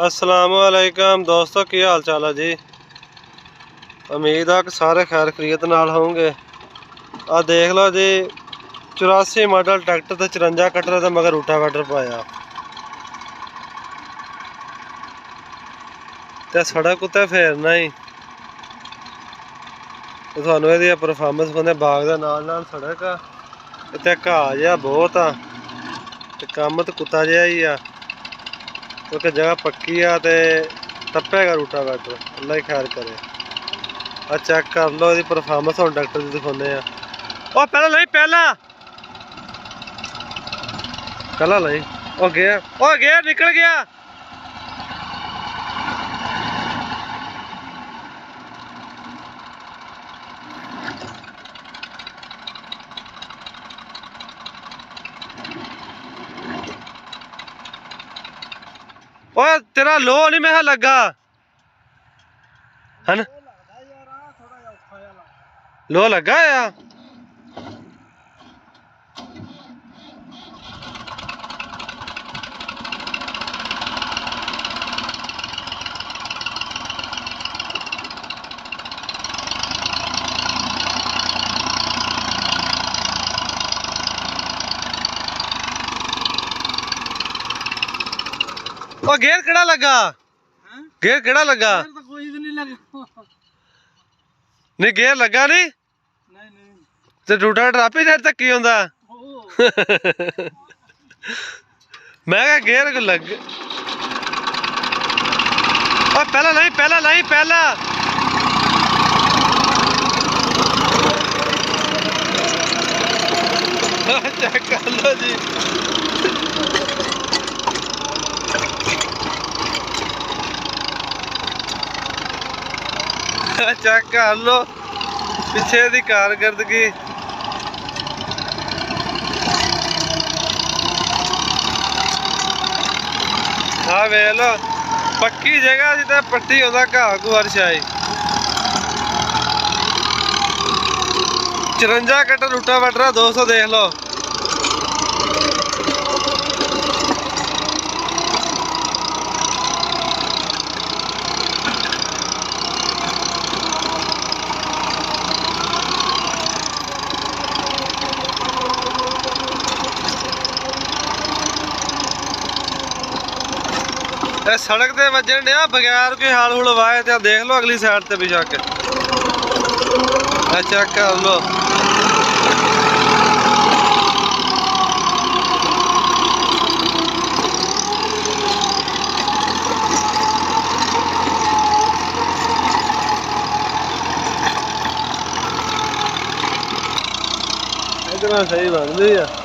अस्सलामुअलैकुम दोस्तों, की हाल चाल है जी। उम्मीद है कि सारे खैर खरीत नाल होंगे। आ देख लो जी, 84 मॉडल ट्रैक्टर ते 54 कटर ते मगर रूटावेटर पाया ते सड़क उत्ते फेरना ही ते तुहानू इहदी परफॉर्मेंस बंदे बाग दे नाल नाल सड़क आ, इत्ते घाह जिहा बहुत आ ते कम्म ते कुत्ता जिहा ही आ, क्योंकि जगह पक्की आ ते टप्पेगा रूटावेटर। अल्लाह ही खैर करे। आ चेक कर लो इसकी परफॉर्मेंस हम ट्रैक्टर की दिखाने। ओ पहला नहीं, पहला नहीं, ओ गया निकल गया। ओ तेरा लो नहीं मैं लगा है ना, लो लगा या ओ गेयर केड़ा लगा? गेयर केड़ा लगा? कोई भी नहीं लगा। नहीं गेयर लगा नहीं ते रूटावेटर आपे साइड तक ही होंदा। मैं क्या गेयर को लग पहला नहीं, पहला चेक कर लो जी। चेक कर लो पिछे दी कारकर्दगी। हाँ वेख लो, पक्की जगह सी ते पट्टी होंदा घाह घू हर शाई। 54 कटर रूटावेटर 200 देख लो। सड़क ते वजन दिया बगैर कोई हाल हुल वाए। तो देख लो अगली साइड ते भी जाके चेक कर लो। इधर सही बन रही है।